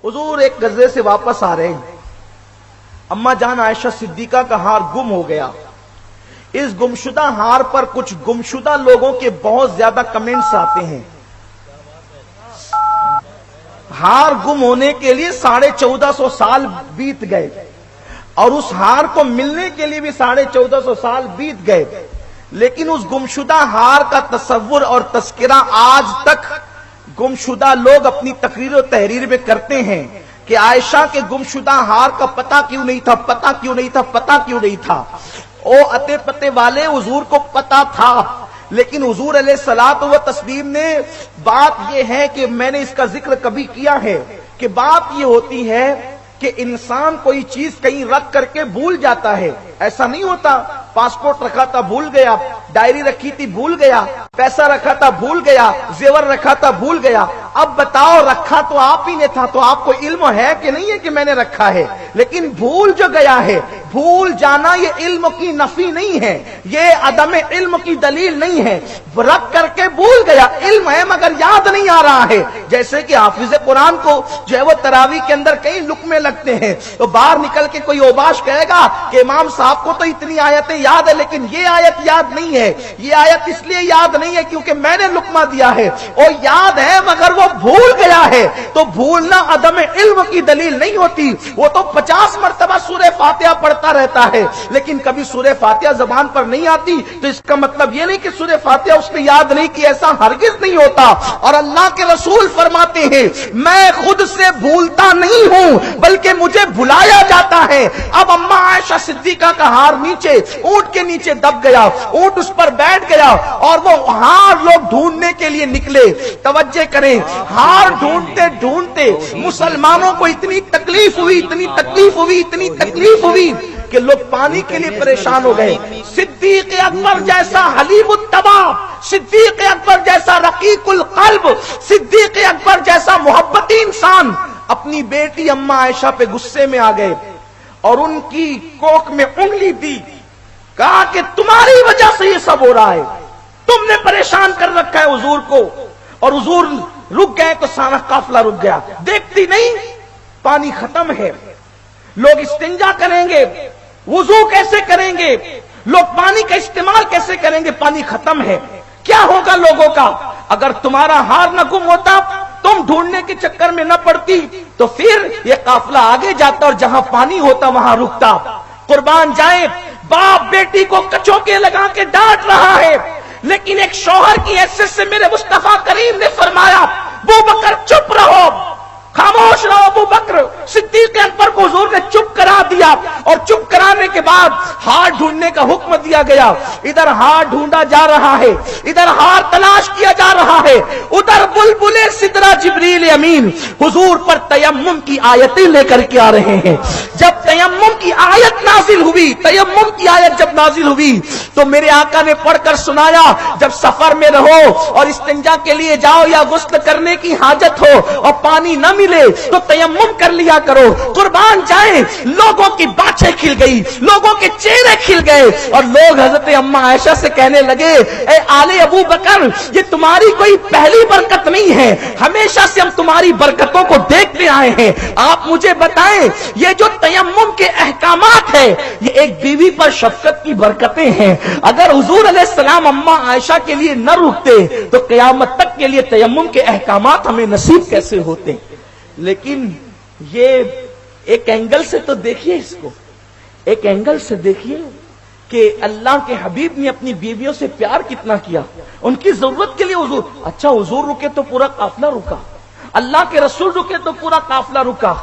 हुजूर एक गज़वे से वापस आ रहे हैं, अम्मा जान आयशा सिद्दीका का हार गुम हो गया। इस गुमशुदा हार पर कुछ गुमशुदा लोगों के बहुत ज्यादा कमेंट्स आते हैं। हार गुम होने के लिए 1450 साल बीत गए और उस हार को मिलने के लिए भी 1450 साल बीत गए, लेकिन उस गुमशुदा हार का तस्वुर और तस्करा आज तक गुमशुदा लोग अपनी तकरीर और तहरीर में करते हैं कि आयशा के गुमशुदा हार का पता क्यों नहीं था, पता क्यों नहीं था, पता क्यों नहीं था। ओ अते पते वाले, हुजूर को पता था, लेकिन हुजूर अलैहिस्सलातु व तस्लीम ने, बात यह है कि मैंने इसका जिक्र कभी किया है कि बात यह होती है कि इंसान कोई चीज कहीं रख करके भूल जाता है। ऐसा नहीं होता, पासपोर्ट रखा था भूल गया, डायरी रखी थी भूल गया, पैसा रखा था भूल गया, जेवर रखा था भूल गया। अब बताओ, रखा तो आप ही ने था, तो आपको इल्म है कि नहीं है कि मैंने रखा है, लेकिन भूल जो गया है, भूल जाना ये इल्म की नफी नहीं है, ये अदम इल्म की दलील नहीं है। रख करके भूल गया, इल्म है मगर याद नहीं आ रहा है। जैसे कि हाफिज कुरान को जो है वो तरावी के अंदर कई लुकमे लगते हैं, तो बाहर निकल के कोई ओबाश कहेगा कि इमाम साहब को तो इतनी आयतें याद है लेकिन ये आयत याद नहीं है। ये आयत इसलिए याद नहीं है क्योंकि मैंने लुकमा दिया है, और याद है मगर वो भूल गया है। तो भूलना अदम इल्म की दलील नहीं होती। वो तो 50 मरतबा सूरह फातिहा पढ़ता रहता है लेकिन कभी सूरह फातिहा जबान पर नहीं आती, तो इसका मतलब ये नहीं कि सूरह फातिहा उसने याद नहीं की, ऐसा हरगिज नहीं होता। और अल्लाह के रसूल फरमाते हैं, मैं खुद से भूलता नहीं हूं बल्कि मुझे भुलाया जाता है। अब अम्मा आयशा सिद्दीका का हार नीचे, ऊंट के नीचे दब गया, ऊंट उस पर बैठ गया और वो हार लोग ढूंढने के लिए निकले। तवज्जो करें, हार ढूंढते ढूंढते मुसलमानों को इतनी तकलीफ हुई, इतनी तकलीफ हुई, इतनी तकलीफ हुई कि लोग पानी के लिए परेशान हो गए। सिद्दीक अकबर जैसा हलीमुत्तबा, सिद्दीक अकबर जैसा रकीकुल कल्ब, सिद्दीक अकबर जैसा मोहब्बती इंसान अपनी बेटी अम्मा आयशा पे गुस्से में आ गए और उनकी कोख में उंगली दी, कहा कि तुम्हारी वजह से ये सब हो रहा है, तुमने परेशान कर रखा है हुजूर को। और हुजूर रुक गए तो सारा काफिला रुक गया। देखती नहीं, पानी खत्म है, लोग इस्तिंजा करेंगे, वुजू कैसे करेंगे, लोग पानी का इस्तेमाल कैसे करेंगे, पानी खत्म है। क्या होगा लोगों का? अगर तुम्हारा हार न गुम होता, तुम ढूंढने के चक्कर में न पड़ती, तो फिर ये काफिला आगे जाता और जहां पानी होता वहां रुकता। कुर्बान जाए, बाप बेटी को कचोके लगा के डांट रहा है, लेकिन एक शौहर की हैसियत से मेरे मुस्तफा करीम ने फरमाया, अबू बकर चुप रहो, खामोश रहो। अबू बकर सिद्दीक अकबर को हुजूर ने चुप करा दिया और चुप कराने के बाद हार ढूंढने का हुक्म दिया गया। इधर हार ढूंढा जा रहा है, इधर हार तलाश किया जा रहा है, उधर बुलबुले सिदरा जिब्रील अमीन हुजूर पर तयम्मुम की आयतें लेकर के आ रहे हैं। जब तयम्मुम की आयत नाजिल हुई, तयम्मुम की आयत जब नाजिल हुई तो मेरे आका ने पढ़कर सुनाया, जब सफर में रहो और इस्तिंजा के लिए जाओ या गुस्ल करने की हाजत हो और पानी न मिले तो तयम्मुम कर लिया करो। कुर्बान जाए, लोगों की बातें खिल गई, लोगों के चेहरे खिल गए और लोग हजरत अम्मा आयशा से कहने लगे, ए आले अबू बकर, ये तुम्हारी कोई पहली बरकत नहीं है, हमेशा से हम तुम्हारी बरकतों को देखते आए हैं। आप मुझे बताएं, ये जो तयम्मुम के अहकामात है, ये एक बीवी पर शफकत की बरकतें हैं। अगर हुजूर अलैहिस्सलाम अम्मा आयशा के लिए न रुकते तो क़यामत तक के लिए तयम्मुम के अहकामात हमें नसीब कैसे होते। लेकिन ये एक एंगल से तो देखिए, इसको एक एंगल से देखिए कि अल्लाह के हबीब ने अपनी बीवियों से प्यार कितना किया, उनकी जरूरत के लिए हुजूर। अच्छा, हुजूर रुके तो पूरा काफिला रुका, अल्लाह के रसूल रुके तो पूरा काफिला रुका।